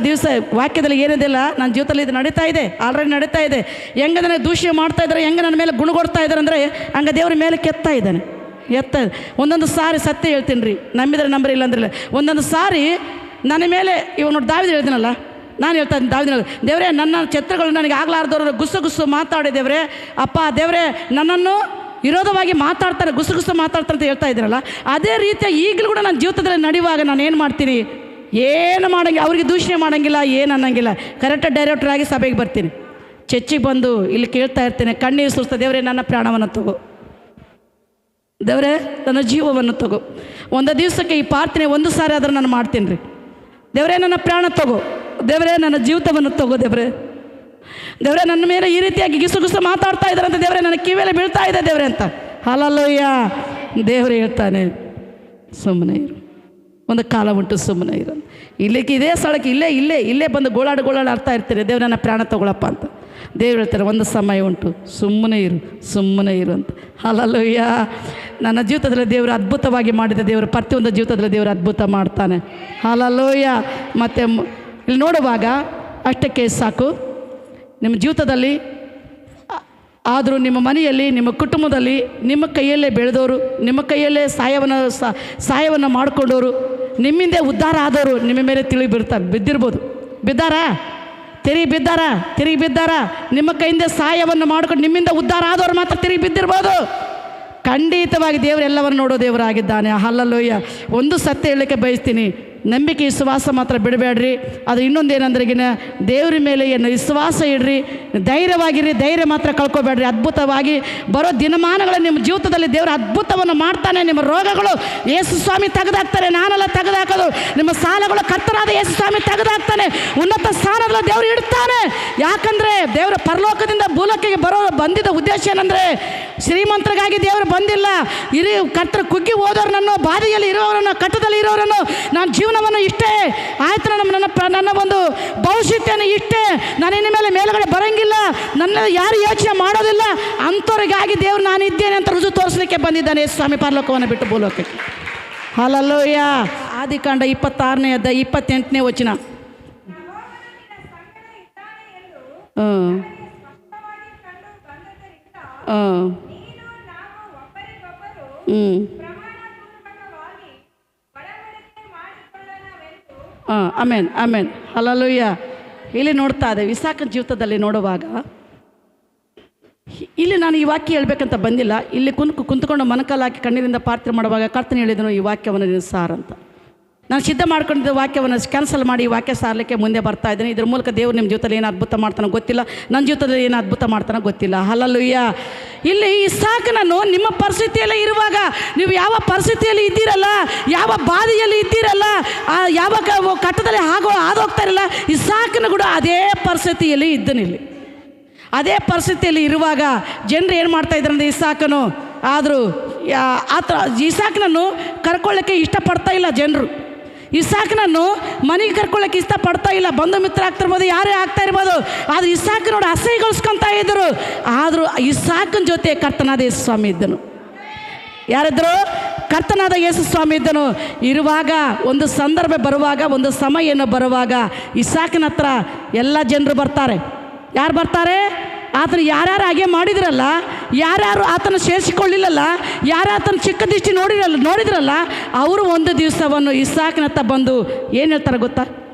ದಿವಸ ವಾಕ್ಯದಲ್ಲಿ ಏನಿದೆಲ್ಲ ನನ್ನ ಜೀವಿತದಲ್ಲಿ ಇದು ನಡೀತಾ ಇದೆ, ಆಲ್ರೆಡಿ ನಡೀತಾ ಇದೆ. ಹೆಂಗೆ ನನಗೆ ದೂಷಣೆ ಮಾಡ್ತಾ ಇದ್ದಾರೆ, ಹೆಂಗೆ ನನ್ನ ಮೇಲೆ ಗುಣಗೊಡ್ತಾ ಇದ್ದಾರೆ ಅಂದರೆ ಹಂಗೆ ದೇವ್ರ ಮೇಲೆ ಕೆತ್ತಾ ಇದ್ದಾನೆ. ಒಂದೊಂದು ಸಾರಿ ಸತ್ಯ ಹೇಳ್ತೀನಿ ರೀ, ನಂಬಿದ್ರೆ ನಂಬರಿ ಇಲ್ಲ ಅಂದ್ರಿಲ್ಲ. ಒಂದೊಂದು ಸಾರಿ ನನ್ನ ಮೇಲೆ ಇವಾಗ ನೋಡಿ ದಾವೀದ ಹೇಳ್ತೀನಲ್ಲ, ನಾನು ಹೇಳ್ತಾ ಇದ್ದೀನಿ ದಾವೀದನ, ದೇವರೇ ನನ್ನ ಶತ್ರುಗಳು ನನಗೆ ಆಗ್ಲಾರ್ದವ್ರು ಗುಸು ಮಾತಾಡಿ ದೇವರೇ, ಅಪ್ಪ ದೇವರೇ ನನ್ನನ್ನು ವಿರೋಧವಾಗಿ ಮಾತಾಡ್ತಾರೆ, ಗುಸು ಮಾತಾಡ್ತಾರೆ ಅಂತ ಹೇಳ್ತಾ ಇದ್ದೀರಲ್ಲ, ಅದೇ ರೀತಿಯಾಗಿ ಈಗಲೂ ಕೂಡ ನನ್ನ ಜೀವಿತದಲ್ಲಿ ನಡೆಯುವಾಗ ನಾನು ಏನು ಮಾಡ್ತೀನಿ? ಏನು ಮಾಡೋಂಗಿಲ್ಲ, ಅವ್ರಿಗೆ ದೂಷಣೆ ಮಾಡೋಂಗಿಲ್ಲ, ಏನು ಅನ್ನೋಂಗಿಲ್ಲ. ಕರೆಕ್ಟಾಗಿ ಡೈರೆಕ್ಟ್ರಾಗಿ ಸಭೆಗೆ ಬರ್ತೀನಿ, ಚರ್ಚಿಗೆ ಬಂದು ಇಲ್ಲಿ ಕೇಳ್ತಾ ಇರ್ತೀನಿ, ಕಣ್ಣೀರು ಸುರಿಸ್ತಾ, ದೇವರೇ ನನ್ನ ಪ್ರಾಣವನ್ನು ತಗೋ, ದೇವರೇ ನನ್ನ ಜೀವವನ್ನು ತಗೋ. ಒಂದು ದಿವಸಕ್ಕೆ ಈ ಪ್ರಾರ್ಥನೆ ಒಂದು ಸಾರಿ ಆದ್ರೆ ನಾನು ಮಾಡ್ತೀನಿ ರೀ. ದೇವರೇ ನನ್ನ ಪ್ರಾಣ ತಗೋ, ದೇವರೇ ನನ್ನ ಜೀವಿತವನ್ನು ತಗೋ ದೇವರೇ. ದೇವರೇ ನನ್ನ ಮೇಲೆ ಈ ರೀತಿಯಾಗಿ ಗಿಸು ಮಾತಾಡ್ತಾ ಇದ್ದಾರಂತ ದೇವರೇ, ನನ್ನ ಕಿವಿಯಲ್ಲಿ ಬೀಳ್ತಾ ಇದೆ ದೇವರೇ ಅಂತ. ಹಲ್ಲೆಲೂಯಾ. ದೇವರು ಹೇಳ್ತಾನೆ ಸುಮ್ಮನೆ ಇರು, ಒಂದು ಕಾಲ ಉಂಟು ಸುಮ್ಮನೆ ಇರು. ಇಲ್ಲಿಗೆ ಇದೇ ಸ್ಥಳಕ್ಕೆ ಇಲ್ಲೇ ಬಂದು ಗೋಳಾಡು ಆಡ್ತಾ ಇರ್ತೀರಿ, ದೇವ್ರು ನನ್ನ ಪ್ರಾಣ ತಗೊಳಪ್ಪ ಅಂತ. ದೇವ್ರು ಹೇಳ್ತಾರೆ ಒಂದು ಸಮಯ ಉಂಟು, ಸುಮ್ಮನೆ ಇರು ಅಂತ. ಹಲ್ಲೆಲೂಯಾ. ನನ್ನ ಜೀವಿತದಲ್ಲಿ ದೇವರು ಅದ್ಭುತವಾಗಿ ಮಾಡಿದ ದೇವರು ಪ್ರತಿಯೊಂದು ಜೀವಿತದಲ್ಲಿ ದೇವರು ಅದ್ಭುತ ಮಾಡ್ತಾನೆ. ಹಲ್ಲೆಲೂಯಾ. ಮತ್ತು ಇಲ್ಲಿ ನೋಡುವಾಗ ಅಷ್ಟಕ್ಕೆ ಸಾಕು. ನಿಮ್ಮ ಜೀವಿತದಲ್ಲಿ ಆದರೂ ನಿಮ್ಮ ಮನೆಯಲ್ಲಿ, ನಿಮ್ಮ ಕುಟುಂಬದಲ್ಲಿ ನಿಮ್ಮ ಕೈಯಲ್ಲೇ ಬೆಳೆದವರು, ನಿಮ್ಮ ಕೈಯಲ್ಲೇ ಸಹಾಯವನ್ನು ಮಾಡಿಕೊಂಡವರು, ನಿಮ್ಮಿಂದ ಉದ್ಧಾರ ಆದವರು ನಿಮ್ಮ ಮೇಲೆ ಬಿದ್ದಿರ್ಬೋದು. ತಿರುಗಿ ಬಿದ್ದಾರ. ನಿಮ್ಮ ಕೈಯಿಂದ ಸಹಾಯವನ್ನು ಮಾಡಿಕೊಂಡು ನಿಮ್ಮಿಂದ ಉದ್ಧಾರ ಆದವರು ಮಾತ್ರ ತಿರುಗಿ ಬಿದ್ದಿರ್ಬೋದು. ಖಂಡಿತವಾಗಿ ದೇವರು ಎಲ್ಲವನ್ನು ನೋಡೋ ದೇವರಾಗಿದ್ದಾನೆ. ಹಲ್ಲೆಲೂಯಾ. ಒಂದು ಸತ್ಯ ಹೇಳಲಿಕ್ಕೆ ಬಯಸ್ತೀನಿ, ನಂಬಿಕೆ ವಿಶ್ವಾಸ ಮಾತ್ರ ಬಿಡಬೇಡ್ರಿ. ಅದು ಇನ್ನೊಂದೇನಂದ್ರೆಗಿನ ದೇವ್ರ ಮೇಲೆ ಏನು ವಿಶ್ವಾಸ ಇಡ್ರಿ, ಧೈರ್ಯವಾಗಿರಿ, ಧೈರ್ಯ ಮಾತ್ರ ಕಳ್ಕೊಬೇಡ್ರಿ. ಅದ್ಭುತವಾಗಿ ಬರೋ ದಿನಮಾನಗಳ ನಿಮ್ಮ ಜೀವಿತದಲ್ಲಿ ದೇವರು ಅದ್ಭುತವನ್ನು ಮಾಡ್ತಾನೆ. ನಿಮ್ಮ ರೋಗಗಳು ಯೇಸು ಸ್ವಾಮಿ ತೆಗೆದಾಕ್ತಾನೆ, ನಾನೆಲ್ಲ ತೆಗೆದಾಕೋದು. ನಿಮ್ಮ ಸಾಲಗಳು ಕರ್ತನಾದ ಯೇಸು ಸ್ವಾಮಿ ತೆಗೆದಾಕ್ತಾನೆ. ಉನ್ನತ ಸ್ಥಾನದಲ್ಲಿ ದೇವರು ಇಡ್ತಾನೆ. ಯಾಕಂದರೆ ದೇವರ ಪರಲೋಕದಿಂದ ಭೂಲೋಕಕ್ಕೆ ಬಂದಿದ್ದ ಉದ್ದೇಶ ಏನಂದರೆ, ಶ್ರೀಮಂತರಿಗಾಗಿ ದೇವರು ಬಂದಿಲ್ಲ. ಕರ್ತರು ಕುಗ್ಗಿ ಹೋದವ್ರನ್ನು, ಬಾಧೆಯಲ್ಲಿ ಇರೋರನ್ನು, ಕಟ್ಟದಲ್ಲಿ ಇರೋರನ್ನು, ನಾನು ಜೀವನವನ್ನು ಇಷ್ಟೇ ಆಯ್ತು, ನನ್ನ ಒಂದು ಭವಿಷ್ಯತೆಯನ್ನು ಇಷ್ಟೇ, ನಾನು ಇನ್ನು ಮೇಲ್ಗಡೆ ಬರಂಗಿಲ್ಲ, ನನ್ನ ಯಾರು ಯೋಚನೆ ಮಾಡೋದಿಲ್ಲ ಅಂಥವ್ರಿಗಾಗಿ ದೇವರು ನಾನು ಇದ್ದೇನೆ ಅಂತ ರುಜು ತೋರಿಸಲಿಕ್ಕೆ ಬಂದಿದ್ದಾನೆ ಸ್ವಾಮಿ ಪರಲೋಕವನ್ನು ಬಿಟ್ಟು ಭೂಲೋಕಕ್ಕೆ. ಹಲ್ಲೆಲೂಯಾ. ಆದಿಕಾಂಡ 26ನೇ ಅಧ್ಯಾಯ 28ನೇ ವಚನ. ಆಮೇನ್. ಹಲ್ಲೆಲೂಯಾ. ಇಲ್ಲಿ ನೋಡ್ತಾ ಇದೆ ಇಸಾಕನ ಜೀವಿತದಲ್ಲಿ ನೋಡುವಾಗ, ಇಲ್ಲಿ ನಾನು ಈ ವಾಕ್ಯ ಹೇಳ್ಬೇಕಂತ ಬಂದಿಲ್ಲ. ಇಲ್ಲಿ ಕುಂತ್ಕೊಂಡು ಮನಕಾಲು ಹಾಕಿ ಕಣ್ಣೀರಿಂದ ಪ್ರಾರ್ಥನೆ ಮಾಡುವಾಗ ಕರ್ತನ ಹೇಳಿದನು ಈ ವಾಕ್ಯವನ್ನು ನೀನು ಸಾರಂತ. ನಾನು ಸಿದ್ಧ ಮಾಡ್ಕೊಂಡಿದ್ದ ವಾಕ್ಯವನ್ನು ಕ್ಯಾನ್ಸಲ್ ಮಾಡಿ ಈ ವಾಕ್ಯ ಸಾರಲಿಕ್ಕೆ ಮುಂದೆ ಬರ್ತಾ ಇದ್ದೀನಿ. ಇದ್ರ ಮೂಲಕ ದೇವರು ನಿಮ್ಮ ಜೀವಿತದಲ್ಲಿ ಏನು ಅದ್ಭುತ ಮಾಡ್ತಾನೋ ಗೊತ್ತಿಲ್ಲ, ನನ್ನ ಜೀವಿತದಲ್ಲಿ ಏನು ಅದ್ಭುತ ಮಾಡ್ತಾನೋ ಗೊತ್ತಿಲ್ಲ. ಹಲ್ಲೆಲೂಯಾ. ಇಲ್ಲಿ ಇಸಾಕನನ್ನು ನಿಮ್ಮ ಪರಿಸ್ಥಿತಿಯಲ್ಲೇ ಇರುವಾಗ, ನೀವು ಯಾವ ಪರಿಸ್ಥಿತಿಯಲ್ಲಿ ಇದ್ದೀರಲ್ಲ, ಯಾವ ಬಾಧೆಯಲ್ಲಿ ಇದ್ದೀರಲ್ಲ, ಯಾವ ಕಟ್ಟದಲ್ಲಿ ಹಾದೋಗ್ತಾ ಇರಲ್ಲ, ಇಸಾಕನ ಕೂಡ ಅದೇ ಪರಿಸ್ಥಿತಿಯಲ್ಲಿ ಇದ್ದನಿಲ್ಲಿ. ಅದೇ ಪರಿಸ್ಥಿತಿಯಲ್ಲಿ ಇರುವಾಗ ಜನರು ಏನು ಮಾಡ್ತಾ ಇದ್ದಾರಂದ್ರೆ, ಇಸಾಕನು ಆದರೂ ಇಸಾಕನನ್ನು ಕರ್ಕೊಳ್ಳೋಕ್ಕೆ ಇಷ್ಟಪಡ್ತಾ ಇಲ್ಲ ಜನರು. ಇಸಾಕನನ್ನು ಮನೆಗೆ ಕರ್ಕೊಳ್ಳೋಕೆ ಇಷ್ಟಪಡ್ತಾ ಇಲ್ಲ. ಬಂಧು ಮಿತ್ರ ಆಗ್ತಿರ್ಬೋದು, ಯಾರೇ ಆಗ್ತಾ ಇರ್ಬೋದು. ಆದರೆ ಇಸಾಕನೋಡು ಅಸಹ್ಯಗೊಳಿಸ್ಕೊತಾ ಇದ್ದರು. ಆದರೂ ಇಸಾಕನ ಜೊತೆ ಕರ್ತನಾದ ಯೇಸು ಸ್ವಾಮಿ ಇದ್ದನು. ಯಾರಿದ್ರು? ಕರ್ತನಾದ ಯೇಸು ಸ್ವಾಮಿ ಇದ್ದನು. ಇರುವಾಗ ಒಂದು ಸಂದರ್ಭ ಬರುವಾಗ, ಒಂದು ಸಮಯ ಬರುವಾಗ ಇಸಾಕನ ಹತ್ರ ಎಲ್ಲ ಜನರು ಬರ್ತಾರೆ. ಯಾರು ಬರ್ತಾರೆ? ಆತನ ಯಾರ್ಯಾರು ಹಾಗೆ ಮಾಡಿದ್ರಲ್ಲ, ಯಾರ್ಯಾರು ಆತನ ಸೇರಿಸಿಕೊಳ್ಳಿಲ್ಲಲ್ಲ, ಯಾರು ಆತನ ಚಿಕ್ಕ ದೃಷ್ಟಿ ನೋಡಿದ್ರಲ್ಲ, ಅವರು ಒಂದು ದಿವಸವನ್ನು ಇಸಾಕನ ಹತ್ರ ಬಂದು ಏನು ಹೇಳ್ತಾರೆ ಗೊತ್ತಾ?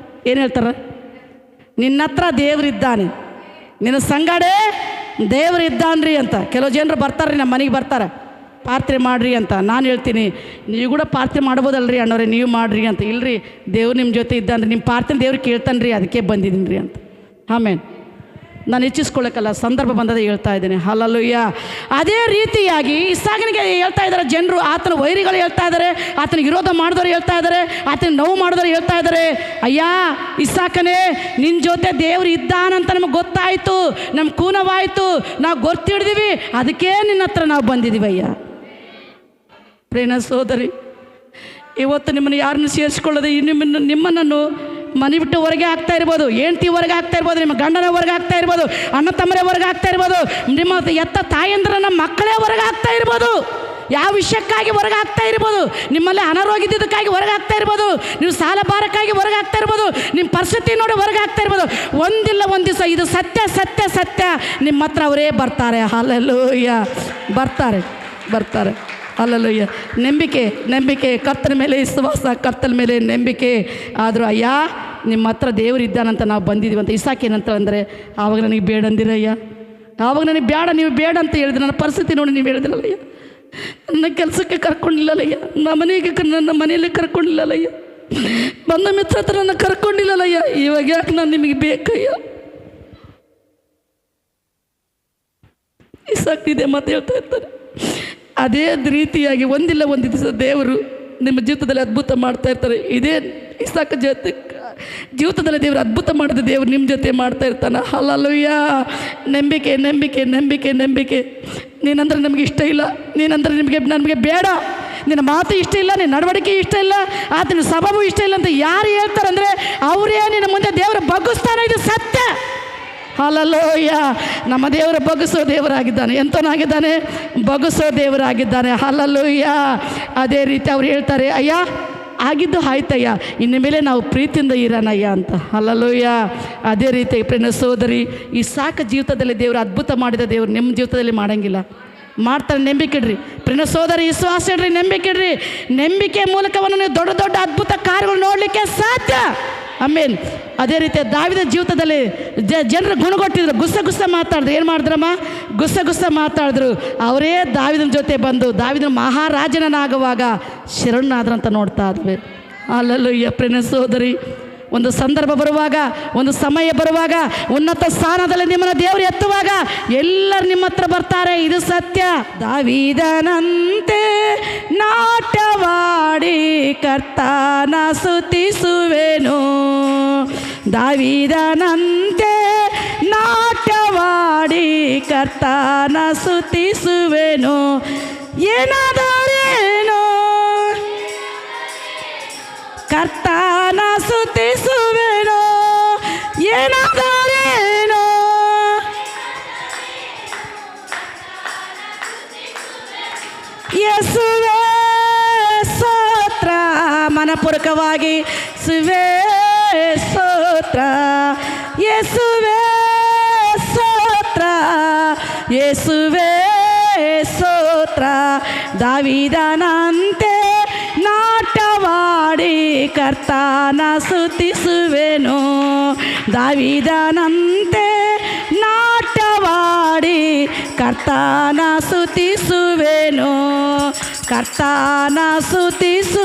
ಏನು ಹೇಳ್ತಾರೆ? ನಿನ್ನ ಹತ್ರ ದೇವರಿದ್ದಾನೆ, ನಿನ್ನ ಸಂಗಡೆ ದೇವರಿದ್ದಾನ್ರಿ ಅಂತ. ಕೆಲವು ಜನರು ಬರ್ತಾರೆ, ನಮ್ಮ ಮನೆಗೆ ಬರ್ತಾರೆ, ಪ್ರಾರ್ಥನೆ ಮಾಡಿರಿ ಅಂತ. ನಾನು ಹೇಳ್ತೀನಿ, ನೀವು ಕೂಡ ಪ್ರಾರ್ಥನೆ ಮಾಡ್ಬೋದಲ್ರಿ ಅಣ್ಣವ್ರೆ, ನೀವು ಮಾಡಿರಿ ಅಂತ. ಇಲ್ಲರಿ, ದೇವ್ರು ನಿಮ್ಮ ಜೊತೆ ಇದ್ದಾನ್ರಿ, ನಿಮ್ಮ ಪ್ರಾರ್ಥನೆ ದೇವ್ರು ಕೇಳ್ತಾನೆ ರೀ, ಅದಕ್ಕೆ ಬಂದಿದ್ದೀನಿ ರೀ ಅಂತ. ಆಮೇಲೆ ನಾನು ಹೆಚ್ಚಿಸ್ಕೊಳ್ಳೋಕ್ಕಲ್ಲ, ಸಂದರ್ಭ ಬಂದದೇ ಹೇಳ್ತಾ ಇದ್ದೇನೆ. ಹಲ್ಲೆಲೂಯಾ. ಅದೇ ರೀತಿಯಾಗಿ ಇಸಾಕನಿಗೆ ಹೇಳ್ತಾ ಇದ್ದಾರೆ ಜನರು, ಆತನ ವೈರಿಗಳು ಹೇಳ್ತಾ ಇದ್ದಾರೆ, ಆತನಿಗೆ ವಿರೋಧ ಮಾಡಿದವರು ಹೇಳ್ತಾ ಇದ್ದಾರೆ, ಆತನಿಗೆ ನೋವು ಮಾಡಿದವರು ಹೇಳ್ತಾ ಇದ್ದಾರೆ, ಅಯ್ಯ ಇಸಾಕನೇ, ನಿನ್ನ ಜೊತೆ ದೇವರು ಇದ್ದಾನಂತ ನಮಗೆ ಗೊತ್ತಾಯಿತು, ನಮ್ಮ ಕೂನವಾಯಿತು, ನಾವು ಗೊತ್ತಿಡ್ದೀವಿ, ಅದಕ್ಕೆ ನಿನ್ನ ಹತ್ರ ನಾವು ಬಂದಿದ್ದೀವಿ ಅಯ್ಯ. ಪ್ರೇಮ ಸೋದರಿ, ಇವತ್ತು ನಿಮ್ಮನ್ನು ಯಾರನ್ನು ಸೇರಿಸ್ಕೊಳ್ಳೋದು, ನಿಮ್ಮನ್ನು ಮನೆ ಬಿಟ್ಟು ಹೊರಗೆ ಆಗ್ತಾ ಇರ್ಬೋದು, ಹೆಂಡತಿ ಹೊರಗೆ ಆಗ್ತಾ ಇರ್ಬೋದು, ನಿಮ್ಮ ಗಂಡನ ಹೊರಗೆ ಆಗ್ತಾ ಇರ್ಬೋದು, ಅಣ್ಣ ತಮ್ಮರೇ ಹೊರಗೆ ಆಗ್ತಾ ಇರ್ಬೋದು, ನಿಮ್ಮ ಎತ್ತ ತಾಯಂದ್ರನ್ನ ಮಕ್ಕಳೇ ಹೊರಗೆ ಆಗ್ತಾ ಇರ್ಬೋದು, ಯಾವ ವಿಷಯಕ್ಕಾಗಿ ಹೊರಗೆ ಆಗ್ತಾ ಇರ್ಬೋದು, ನಿಮ್ಮಲ್ಲಿ ಅನಾರೋಗ್ಯದಕ್ಕಾಗಿ ಹೊರಗೆ ಆಗ್ತಾ ಇರ್ಬೋದು, ನೀವು ಸಾಲ ಭಾರಕ್ಕಾಗಿ ಹೊರಗೆ ಆಗ್ತಾ ಇರ್ಬೋದು, ನಿಮ್ಮ ಪರಿಸ್ಥಿತಿ ನೋಡಿ ಹೊರಗೆ ಆಗ್ತಾ ಇರ್ಬೋದು. ಒಂದಿಲ್ಲ ಒಂದು ದಿವಸ ಇದು ಸತ್ಯ ಸತ್ಯ ಸತ್ಯ, ನಿಮ್ಮ ಹತ್ರ ಅವರೇ ಬರ್ತಾರೆ. ಹಲ್ಲೆಲೂಯಾ. ಬರ್ತಾರೆ. ಹಲ್ಲೆಲೂಯಾ. ನಂಬಿಕೆ ಕರ್ತನ ಮೇಲೆ ವಿಶ್ವಾಸ, ಕರ್ತನ ಮೇಲೆ ನಂಬಿಕೆ. ಆದರೂ ಅಯ್ಯ ನಿಮ್ಮ ಹತ್ರ ದೇವರು ಇದ್ದಾನಂತ ನಾವು ಬಂದಿದ್ದೀವಿ ಅಂತ. ಇಸಾಕ ಏನಂತ ಅಂದರೆ, ಆವಾಗ ನನಗೆ ಬೇಡ ಅಂದಿರಯ್ಯ, ಆವಾಗ ನನಗೆ ಬೇಡ, ನೀವು ಬೇಡ ಅಂತ ಹೇಳಿದ್ರೆ, ನನ್ನ ಪರಿಸ್ಥಿತಿ ನೋಡಿ ನೀವು ಹೇಳಿದ್ರಲ್ಲಯ್ಯ, ನನ್ನ ಕೆಲಸಕ್ಕೆ ಕರ್ಕೊಂಡಿಲ್ಲಲ್ಲಯ್ಯ, ನನ್ನ ಮನೆಯಲ್ಲಿ ಕರ್ಕೊಂಡಿಲ್ಲಲ್ಲಯ್ಯ, ಬಂಧು ಮಿತ್ರ ಹತ್ರ ನನ್ನ ಕರ್ಕೊಂಡಿಲ್ಲಲ್ಲಯ್ಯ, ಇವಾಗ ಯಾಕೆ ನಾನು ನಿಮಗೆ ಬೇಕಯ್ಯ. ಇಸಾಕ ಇದೆ ಮಾತು ಹೇಳ್ತಾ ಇರ್ತಾರೆ. ಅದೇ ರೀತಿಯಾಗಿ ಒಂದಿಲ್ಲ ಒಂದು ದಿವಸ ದೇವರು ನಿಮ್ಮ ಜೀವಿತದಲ್ಲಿ ಅದ್ಭುತ ಮಾಡ್ತಾ ಇರ್ತಾರೆ. ಇದೇ ಇಸಾಕ ಜೊತೆ ಜೀವಿತದಲ್ಲಿ ದೇವರು ಅದ್ಭುತ ಮಾಡಿದ ದೇವರು ನಿಮ್ಮ ಜೊತೆ ಮಾಡ್ತಾ ಇರ್ತಾನೆ. ಹಲ್ಲೆಲೂಯಾ. ನಂಬಿಕೆ ನಂಬಿಕೆ ನಂಬಿಕೆ ನಂಬಿಕೆ. ನೀನಂದ್ರೆ ನಮಗೆ ಇಷ್ಟ ಇಲ್ಲ, ನೀನಂದ್ರೆ ನನಗೆ ಬೇಡ, ನಿನ್ನ ಮಾತು ಇಷ್ಟ ಇಲ್ಲ, ನಿನ್ನ ನಡವಳಿಕೆ ಇಷ್ಟ ಇಲ್ಲ, ಆತನ ಸ್ವಭಾವ ಇಷ್ಟ ಇಲ್ಲ ಅಂತ ಯಾರು ಹೇಳ್ತಾರಂದರೆ ಅವರೇ ನಿನ್ನ ಮುಂದೆ ದೇವರು ಬಗ್ಗಿಸ್ತಾನೆ. ಇದು ಸತ್ಯ. ಹಲ್ಲೆಲೂಯಾ. ನಮ್ಮ ದೇವರು ಬಗ್ಗಿಸೋ ದೇವರಾಗಿದ್ದಾನೆ. ಎಂತನಾಗಿದ್ದಾನೆ? ಬಗ್ಗಿಸೋ ದೇವರಾಗಿದ್ದಾನೆ. ಹಲ್ಲೆಲೂಯಾ. ಅದೇ ರೀತಿ ಅವ್ರು ಹೇಳ್ತಾರೆ, ಅಯ್ಯ ಆಗಿದ್ದು ಆಯ್ತಯ್ಯ, ಇನ್ನು ಮೇಲೆ ನಾವು ಪ್ರೀತಿಯಿಂದ ಇರೋಣಯ್ಯ ಅಂತ. ಹಲ್ಲೆಲೂಯಾ. ಅದೇ ರೀತಿ ಪ್ರಿಯ ಸಹೋದರಿ, ಈ ಸಾಕು ಜೀವಿತದಲ್ಲಿ ದೇವರು ಅದ್ಭುತ ಮಾಡಿದ ದೇವರು ನಿಮ್ಮ ಜೀವಿತದಲ್ಲಿ ಮಾಡೋಂಗಿಲ್ಲ. ಮಾಡ್ತಾರೆ. ನಂಬಿಕೆ ಇಡ್ರಿ ಪ್ರಿಯ ಸಹೋದರಿ, ವಿಶ್ವಾಸ ಇಡ್ರಿ, ನಂಬಿಕೆ ಇಡ್ರಿ. ನಂಬಿಕೆ ಮೂಲಕವನ್ನು ನೀವು ದೊಡ್ಡ ದೊಡ್ಡ ಅದ್ಭುತ ಕಾರ್ಯಗಳು ನೋಡಲಿಕ್ಕೆ ಸಾಧ್ಯ. ಆಮೇನ್. ಅದೇ ರೀತಿ ದಾವೀದನ ಜೀವಿತದಲ್ಲಿ ಜನರು ಗುಣಗೊಟ್ಟಿದ್ರು, ಗುಸ್ಸ ಮಾತಾಡಿದ್ರು. ಏನು ಮಾಡಿದ್ರಮ್ಮ? ಗುಸ್ಸ ಮಾತಾಡಿದ್ರು. ಅವರೇ ದಾವೀದನ ಜೊತೆ ಬಂದು ದಾವೀದನ ಮಹಾರಾಜನಾಗುವಾಗ ಶರಣಾದ್ರಂತ ನೋಡ್ತಾ ಇದ್ವಿ. ಹಲ್ಲೆಲೂಯಾ. ಪ್ರಿಯ ಸಹೋದರಿ, ಒಂದು ಸಂದರ್ಭ ಬರುವಾಗ, ಒಂದು ಸಮಯ ಬರುವಾಗ, ಉನ್ನತ ಸ್ಥಾನದಲ್ಲಿ ನಿಮ್ಮನ್ನು ದೇವರು ಎತ್ತುವಾಗ ಎಲ್ಲರೂ ನಿಮ್ಮ ಹತ್ರ ಬರ್ತಾರೆ. ಇದು ಸತ್ಯ. ದಾವೀದನಂತೆ ನಾಟ್ಯವಾಡಿ ಕರ್ತನ ಸ್ತುತಿಸುವೆನು, ದಾವೀದನಂತೆ ನಾಟ್ಯವಾಡಿ ಕರ್ತನ ಸ್ತುತಿಸುವೆನು. ಏನಾದರೇನು ಕರ್ತನ ಸ್ತುತಿಸುವೆನು, ಏನಾದರೇನು ಯೇಸುವೇ ಸ್ತೋತ್ರ. ಮನಪೂರ್ವಕವಾಗಿ ಸುವೇ ಸ್ತೋತ್ರ, ಯೇಸುವೇ ಸ್ತೋತ್ರ, ಯೇಸುವೇ ಸ್ತೋತ್ರ. ದಾವೀದನಂತೆ ನಾಟ್ಯವಾಡಿ ಕರ್ತನ ಸ್ತುತಿಸುವೆನು, ದಾವೀದನಂತೆ ನಾಟ್ಯವಾಡಿ ಕರ್ತನ ಸ್ತುತಿಸುವೆನು, ಕರ್ತನ ಸ್ತುತಿಸುವೆನು.